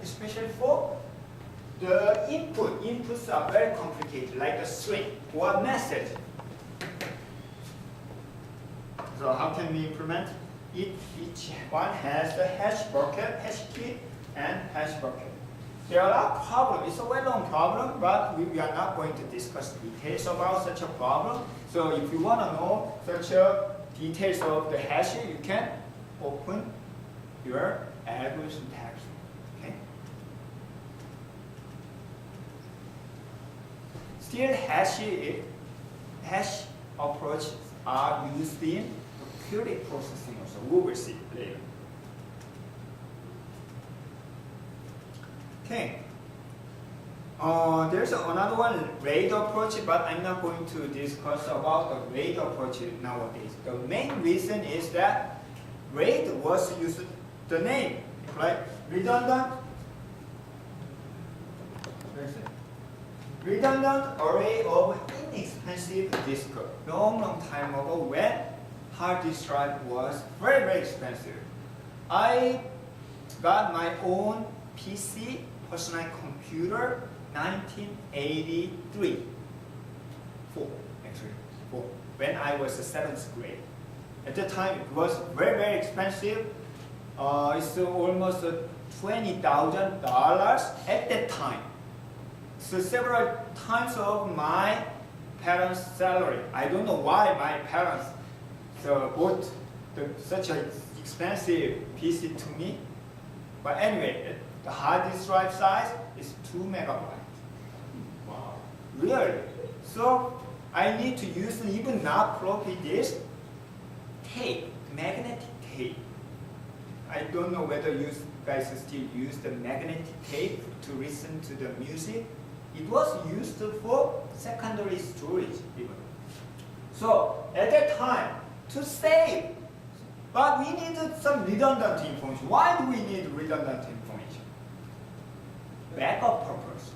especially for the inputs are very complicated, like a string or a message. So how can we implement it? Each one has the hash bucket, hash key, and hash bucket. There are problems. It's a well-known problem, but we are not going to discuss details about such a problem. So if you want to know such a details of the hash, you can open your algorithm text. Okay. Still, hash approaches are used in query processing also. We will see later. Okay. There's another one, RAID approach, but I'm not going to discuss about the RAID approach nowadays. The main reason is that RAID was used, the name, right? Redundant array of inexpensive disk. Long time ago when hard disk drive was very expensive. I got my own PC, personal computer, 1983. Four, when I was in 7th grade. At the time, it was very expensive. It's almost $20,000 at that time. So several times of my parents' salary. I don't know why my parents bought such an expensive PC to me. But anyway, the hard disk drive size is 2 megabytes. Wow. Really? So I need to use even not floppy disk, tape, magnetic tape. I don't know whether you guys still use the magnetic tape to listen to the music. It was used for secondary storage even. So at that time, to save, but we needed some redundant information. Why do we need redundant information? Backup purpose.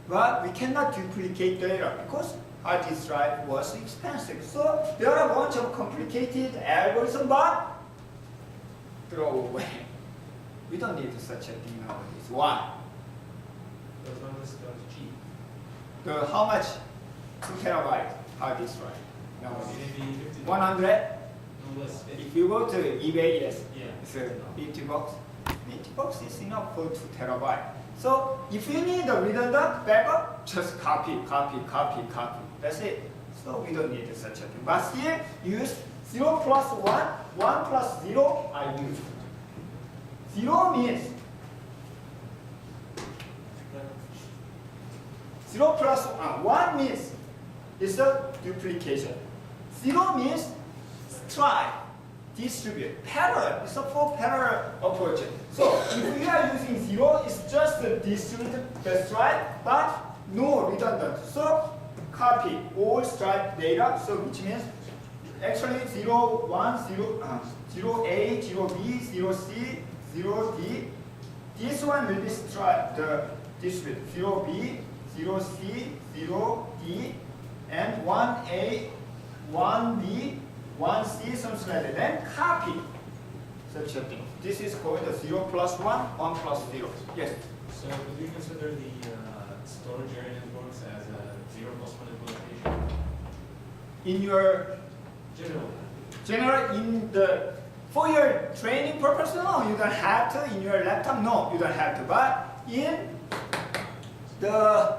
But we cannot duplicate data because hard disk drive was expensive. So there are a bunch of complicated algorithms, but throw away. We don't need such a thing nowadays. Why? As long as it's cheap. How much? 2 terabyte hard disk drive nowadays. Maybe 50. 100? No less. If you go to eBay, yes, Yeah. it's 50 bucks. 50 bucks is enough for 2 terabyte. So if you need a redundant backup, just copy. That's it. So we don't need such a thing. But still use 0 plus 1, 1 plus 0 I use. 0 means 0 plus 1 means it's a duplication. 0 means stripe, distribute, parallel. It's a for parallel approach. So if we are using 0, it's just the distribute the stripe, but no redundant. So copy all stripe data. So which means actually 0, 1, 0 A, 0 B, 0 C, 0 D. This one will be stripe, the distribute 0 B, 0 C, 0 D, and 1A, 1B, 1C, something like that. Then copy such a thing. This is called a 0 plus 1, 1 plus 0. Yes? So would you consider the storage area networks as a 0 plus 1 implementation? In your general, for your training purpose, no, you don't have to. In your laptop, no, you don't have to. But in the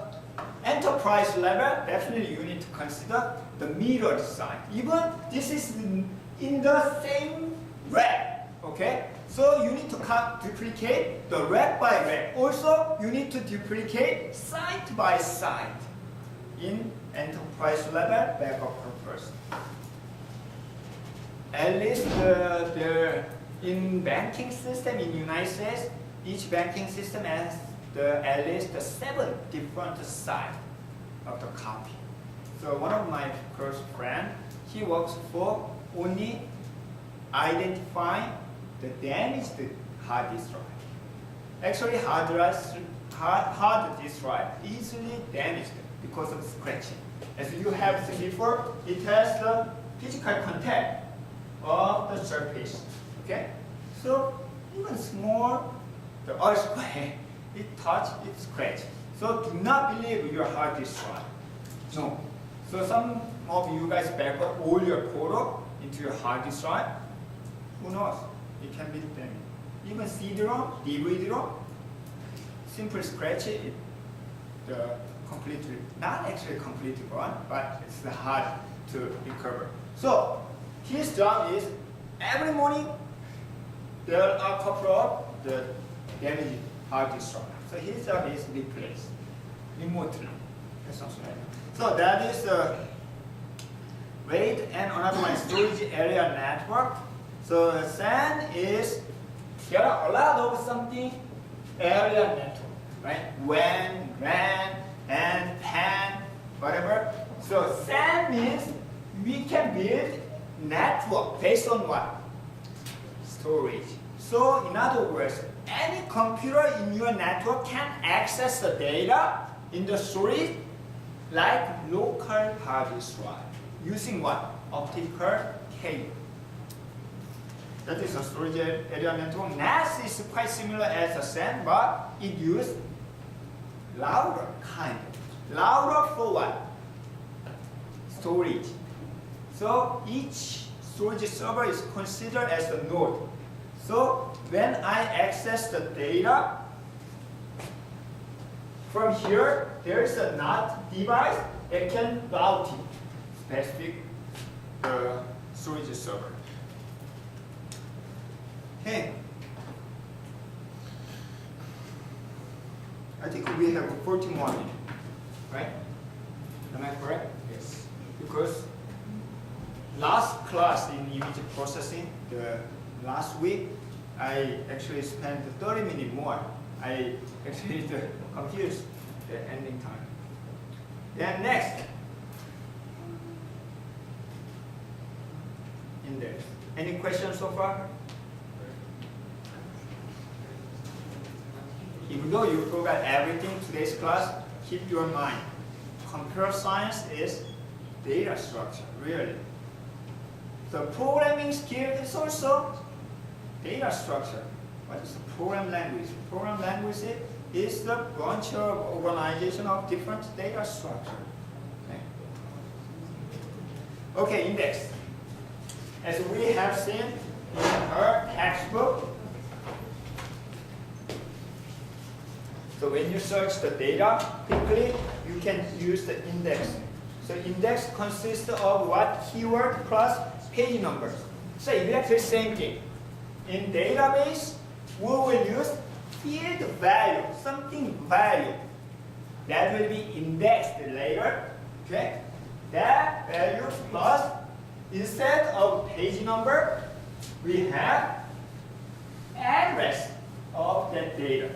enterprise level, definitely you need to consider the mirror design. Even this is in the same rack, okay? So you need to duplicate the rack by rack. Also, you need to duplicate side by side in enterprise level backup purpose. At least in banking system in United States, each banking system has at least 7 different sides of the copy. So one of my close friends, he works for only identifying the damaged hard disk drive. Actually, hard disk drive easily damaged because of scratching. As you have seen before, it has the physical contact of the surface. Okay? So even small, the earthquake it touch, it scratch. So do not believe your hard disk drive. No. So some of you guys back up all your photo into your hard disk drive. Who knows? It can be damaged. Even CD-ROM, DVD-ROM, simple scratch it, the completely, not actually completely gone, but it's hard to recover. So his job is every morning there are a couple of the damaged hard disk drive. So his job is replace remotely. So that is the RAID, and another one is storage area network. So SAN is there are a lot of something area network, right? WAN, RAN, and PAN, whatever. So SAN means we can build network based on what? Storage. So in other words, any computer in your network can access the data in the storage like local hard disk drive using what? Optical cable. That is a storage area network. NAS is quite similar as a SAN, but it uses louder kind. Louder for what? Storage. So each storage server is considered as a node. So when I access the data from here, there is a NOT device that can route it specific storage server. Okay. I think we have 14 more minutes, right? Am I correct? Yes. Because last class in image processing, the last week, I actually spent 30 minutes more. I actually confused the ending time. Then next, index. Any questions so far? Even though you forgot everything today's class, keep your mind. Computer science is data structure, really. The programming skill is also data structure. What is the program language? Program language is the bunch of organization of different data structure. Okay, index. As we have seen in her textbook, so when you search the data quickly, you can use the index. So index consists of what? Keyword plus page number. So exactly the same thing. In database, we will use field value, something value. That will be indexed later. Okay? That value plus, instead of page number, we have address of that data.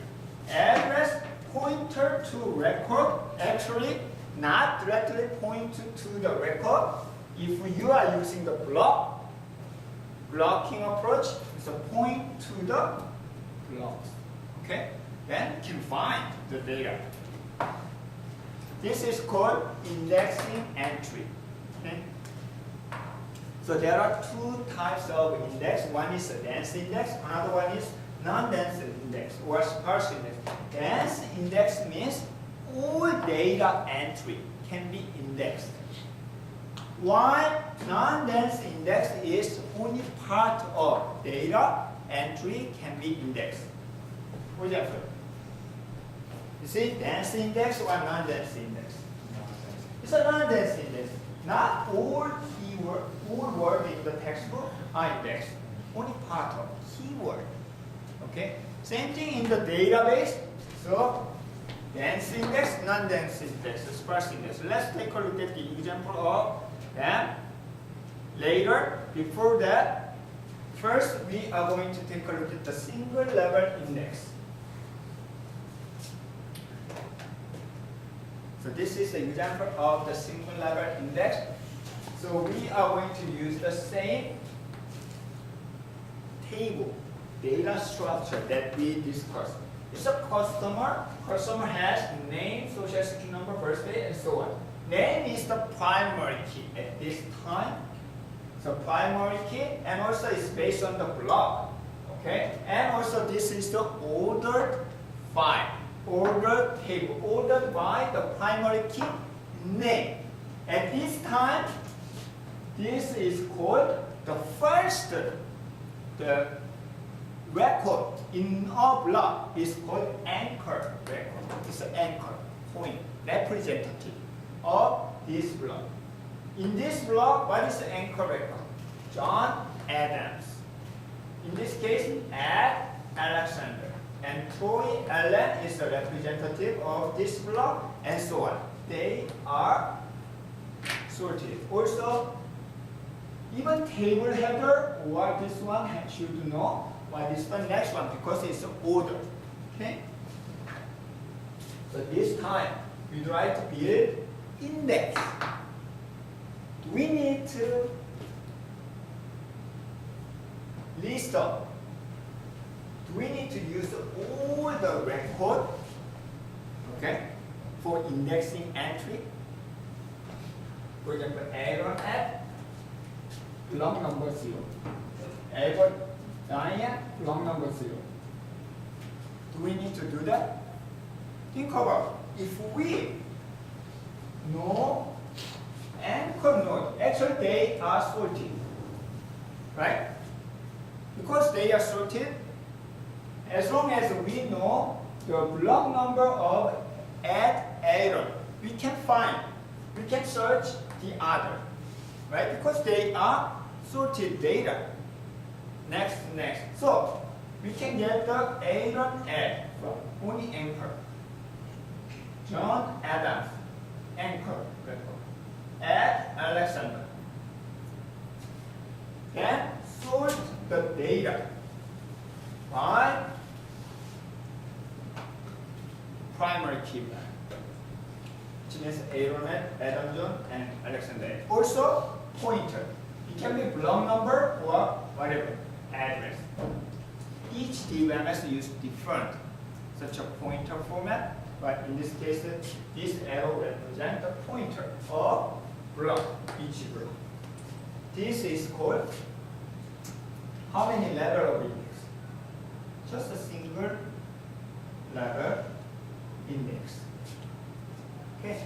Address pointer to record, actually not directly point to the record. If you are using the blocking approach, it's a point to the blocks. Okay? Then you can find the data. This is called indexing entry. Okay? So there are two types of index. One is a dense index, another one is non-dense index or sparse index. Dense index means all data entry can be indexed. While non-dense index is only part of data entry can be indexed. For example, you see dense index or non-dense index? It's a non-dense index. Not all keyword, all word in the textbook are indexed. Only part of keyword. Okay? Same thing in the database. So dense index, non-dense index, sparse index. Let's take a look at the example of that later. Before that, first we are going to take a look at the single level index. So this is the example of the single level index. So we are going to use the same table, data structure that we discussed. It's a customer. Customer has name, social security number, birthday, and so on. Name is the primary key at this time. So primary key, and also it's based on the block. Okay? And also this is the ordered file. ordered table, ordered by the primary key name. At this time, this is called the first, the record in our block is called anchor record. It's an anchor point, representative of this block. In this block, what is the anchor record? John Adams. In this case, Alexander. And Troy Allen is the representative of this block, and so on. They are sorted. Also, even table header or this one should know what is the next one because it's order. Okay? So this time we try to build index. We need to list up. We need to use all the record, okay, for indexing entry. For example, Aaron at block number 0. Albert, Diane, block number 0. Do we need to do that? Think about if we know anchor node, actually they are sorted, right? Because they are sorted, as long as we know the block number of at Aaron, we can search the other, right? Because they are sorted data. Next. So we can get the Aaron at from only anchor. John Adams, anchor record. At Alexander. Then sort the data by primary key value, which is Aaron, Adam John, and Alexander. Also, pointer. It can be block number or whatever, address. Each DMS uses different such a pointer format, but in this case, this arrow represents the pointer of block, each block. This is called how many level of index? Just a single level index. Okay.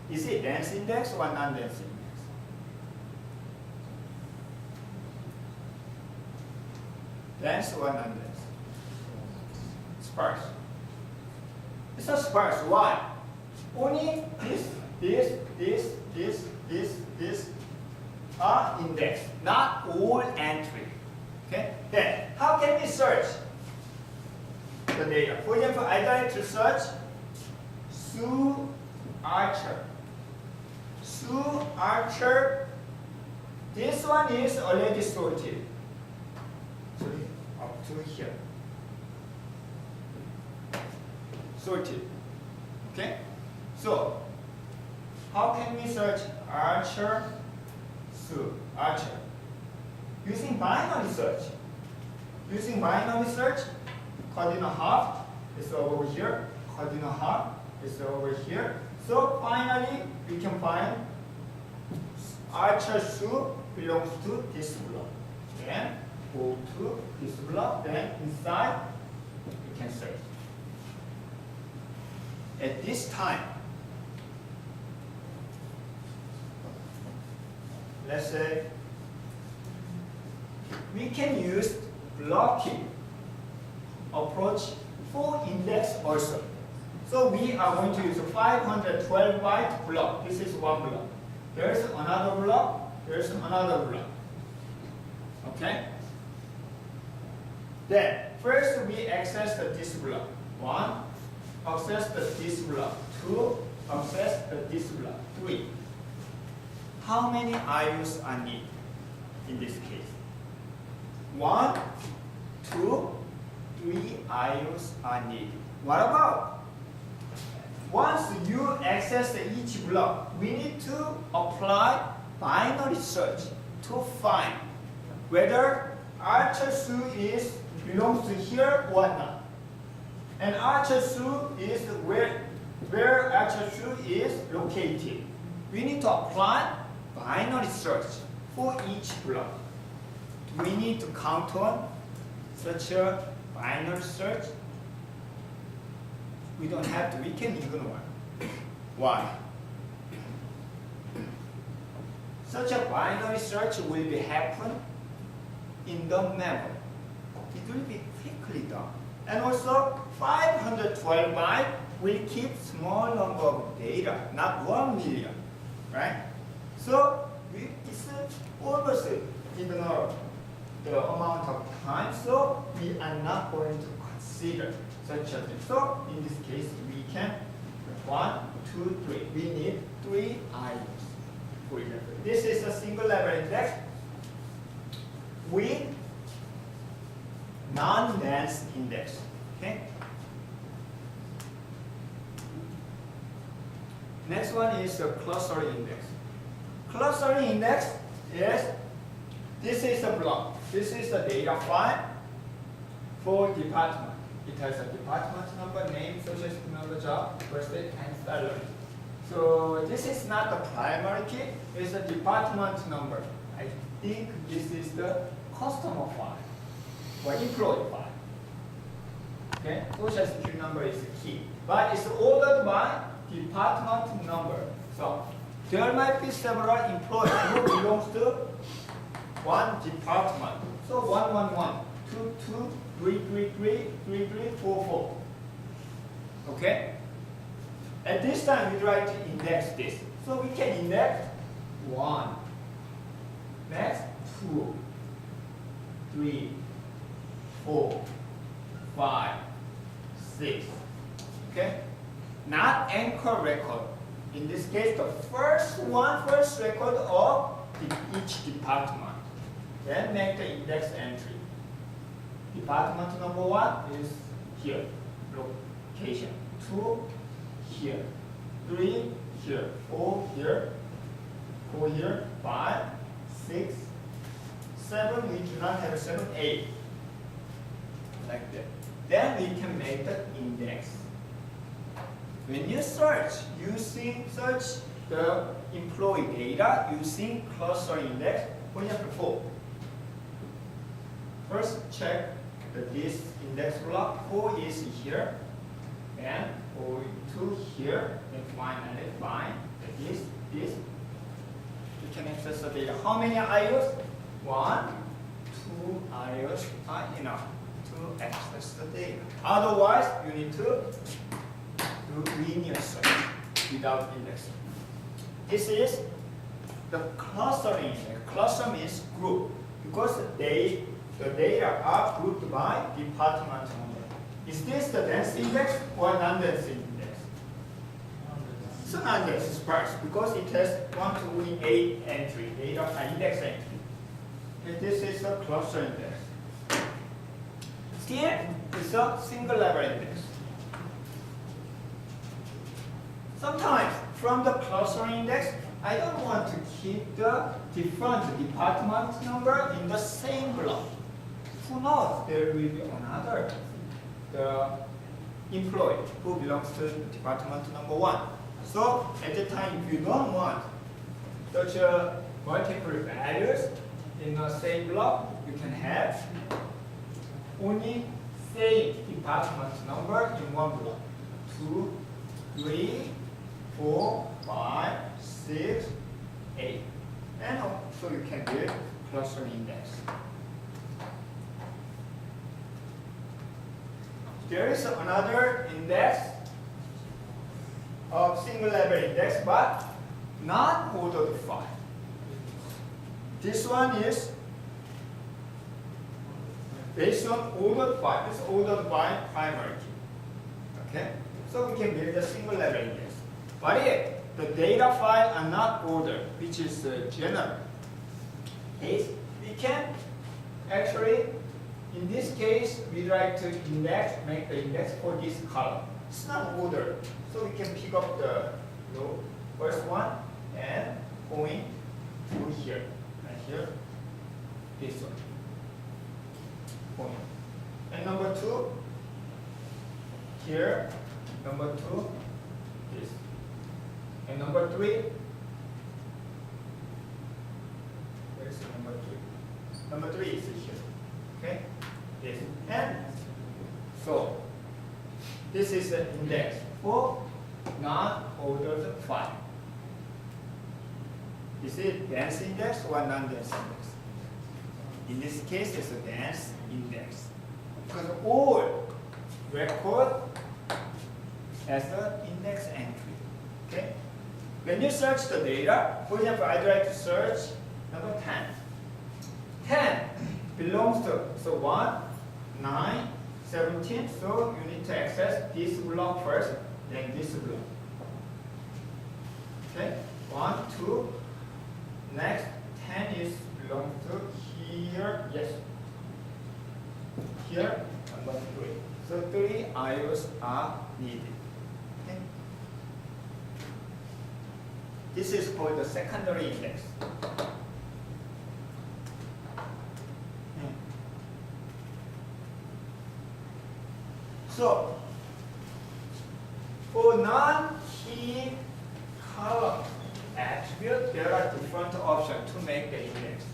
Is it dense index or non-dense index? Dense or non-dense? Sparse. It's not sparse. Why? Only this are indexed, not all entry. Okay. Then how can we search the data? For example, I like to search Sue Archer. Sue Archer. This one is already sorted. Sorry, up to here. Sorted. Okay? So, how can we search Archer, Sue, Archer? Using binary search. Using binary search, cardinal half is over here, cardinal half is over here. So finally, we can find Archer Sue belongs to this block. Then go to this block, then inside we can search. At this time, let's say we can use blocking approach for index also. So we are going to use a 512 byte block. This is one block. There's another block. There's another block. Okay? Then first we access this block. 1. Access this block. 2. Access this block. 3. How many IOs are needed in this case? 1, 2, 3 IOs are needed. What about? Once you access each block, we need to apply binary search to find whether Archer Sue belongs to here or not. And Archer Sue is where Archer Sue is located. We need to apply binary search for each block. Do we need to count on such a binary search? We don't have to, we can ignore. Why? Such a binary search will be happen in the memory. It will be quickly done. And also 512 byte will keep small number of data, not 1 million, right? So it's almost ignore the amount of time, so we are not going to consider such a thing. So in this case, we can 1, 2, 3. We need 3 items. For example, this is a single level index with non-dense index. Okay. Next one is a clustering index. Clustering index is this is a block. This is the data file for department. It has a department number, name, social security number, job, birthday, and salary. So this is not the primary key, it's a department number. I think this is the customer file or employee file. Okay, social security number is the key, but it's ordered by department number. So there might be several employees who belongs to one department. So 111, 22, 333, 3344. Okay? At this time, we try to index this. So we can index 1, next 2, 3, 4, 5, 6. Okay? Not anchor record. In this case, the first record of each department. Then make the index entry. Department number 1 is here, location. 2 here, 3 here, 4 here, 4 here, 5, 6, 7. We do not have 7, 8. Like that. Then we can make the index. When you search the employee data using cluster index, for example, 4. First check that this index block 4 is here, and 4, 2 here, and finally find that this. You can access the data. How many IOs? 1, 2 IOs are enough to access the data. Otherwise, you need to do linear search without indexing. This is the clustering index. Cluster means group because the data are grouped by department number. Is this the dense index or non-dense index? So non-dense is first because it has 1 to 8 entry, data index entry. And this is the cluster index. Here is a single level index. Sometimes from the clustering index, I don't want to keep the different department number in the same block. Who knows, there will be another employee who belongs to department number 1. So at the time, if you don't want such a multiple values in the same block, you can have only same department number in one block. 2, 3, 4, 5, 6, 8. And so you can build cluster index. There is another index of single level index, but not ordered file. This one is based on ordered file. It's ordered by primary key. Okay? So we can build a single level index. But if the data file are not ordered, which is general case, we can actually, in this case, we try to make the index for this column. It's not ordered, so we can pick up the first one and point to here, and here, this one. Point. And number 2, here, number 2, this. And number 3, where is number 3? Number 3 is here. Okay? This. And so This is the index for non-ordered file. Is it dense index or non-dense index? In this case, it's a dense index. Because all record as an index entry. Okay? When you search the data, for example, I'd like to search number 10. 10 belongs to, so 1, 9, 17, so you need to access this block first, then this block. Okay? 1, 2, next 10 is belongs to here, yes. Here, number 3. So 3 IOs are needed. Okay? This is called the secondary index. So, for non-key column attribute, there are different options to make the index.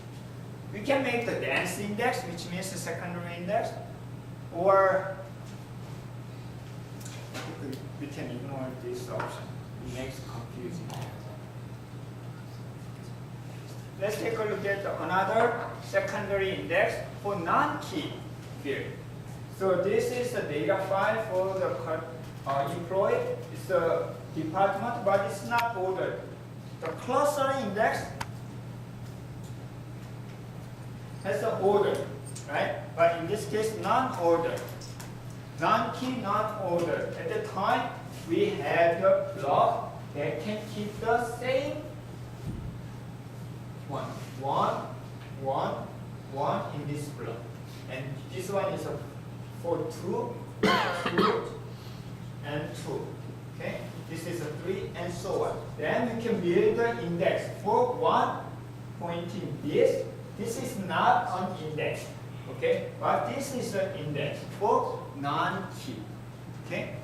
We can make the dense index, which means the secondary index, or we can ignore this option. It makes confusing. Let's take a look at another secondary index for non-key field. So this is the data file for the employee. It's a department, but it's not ordered. The cluster index has an order, right? But in this case, non-ordered. Non-key, non-ordered. At the time, we had the block that can keep the same one in this block. And this one is for 2, 2, and 2. Okay? This is a 3 and so on. Then we can build the index for 1 pointing this. This is not an index. Okay? But this is an index for non-key. Okay?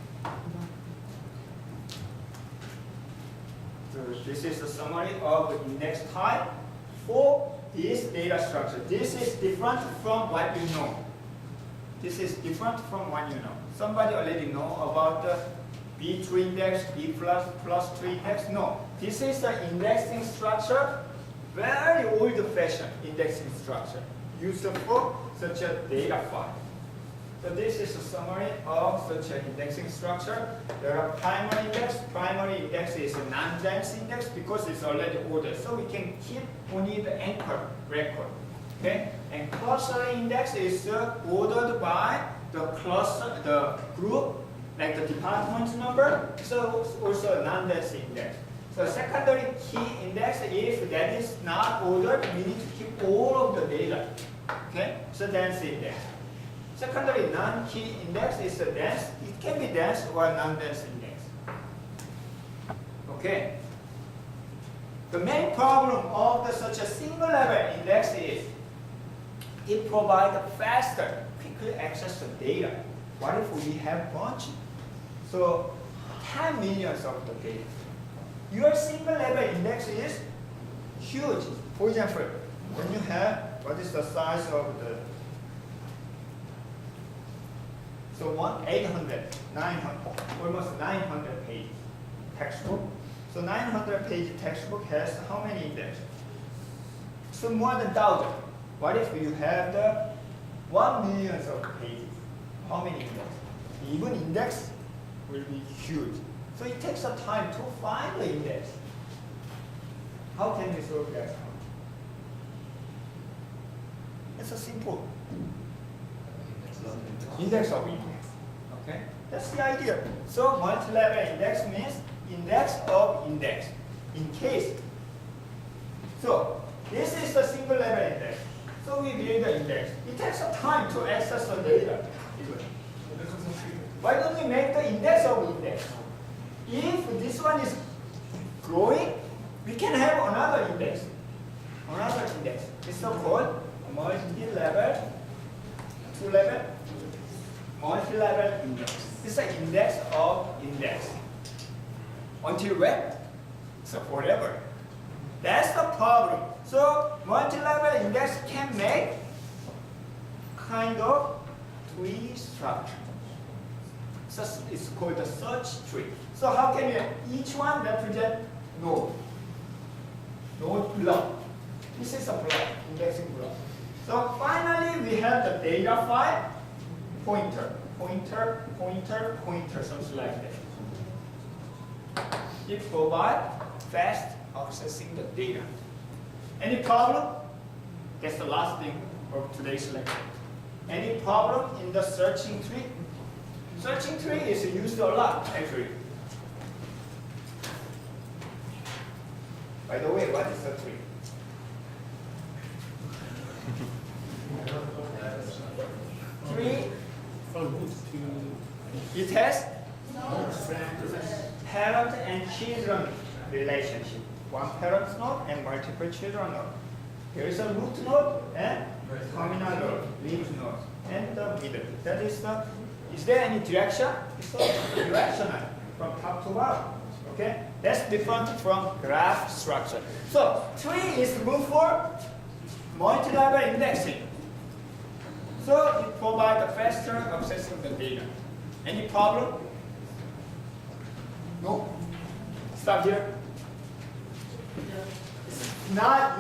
So this is a summary of the index type for this data structure. This is different from what you know. This is different from what you know. Somebody already know about the B2 index, B plus 2 index. No, this is the indexing structure, very old-fashioned indexing structure used for such a data file. So this is a summary of such an indexing structure. There are primary index. Primary index is a non-dense index because it's already ordered. So we can keep only the anchor record. Okay? And cluster index is ordered by the cluster, the group, like the department number. So also a non-dense index. So secondary key index, if that is not ordered, we need to keep all of the data. Okay? So dense index. Secondary non-key index is a dense. It can be dense or non-dense index. Okay. The main problem of such a single level index is it provides faster, quickly access to data. What if we have bunch? So 10 millions of the data. Your single level index is huge. For example, when you have, what is the size of the, so 800, 900, almost 900 page textbook. So 900 page textbook has how many indexes? So more than 1,000. What if you have the 1 million of pages? How many indexes? Even index will be huge. So it takes a time to find the index. How can we solve that? It's a simple index of index. Okay, that's the idea. So multi-level index means index of index. In case, so this is the single level index. So we build the index. It takes a time to access the data. Why don't we make the index of index? If this one is growing, we can have another index. Another index. It's so-called multi-level, two-level, multi-level index. It's an index of index. Until when? So forever. That's the problem. So multi-level index can make kind of tree structure. It's called the search tree. So how can you, each one represent node. Node block. This is a block, indexing block. So finally we have the data file, pointer, pointer, pointer, pointer, something like that. It provides fast accessing the data. Any problem? That's the last thing of today's lecture. Any problem in the searching tree? Searching tree is used a lot, actually. By the way, what is a tree? Tree, it has parent and children relationship. One parent node and multiple children node. There is a root node and terminal node, leaf node, and the middle. That is the. Is there any direction? It's directional from top to bottom. Okay, that's different from graph structure. So tree is good for multi-level indexing. So it provides a faster accessing the data. Any problem? No. Stop here. It's not.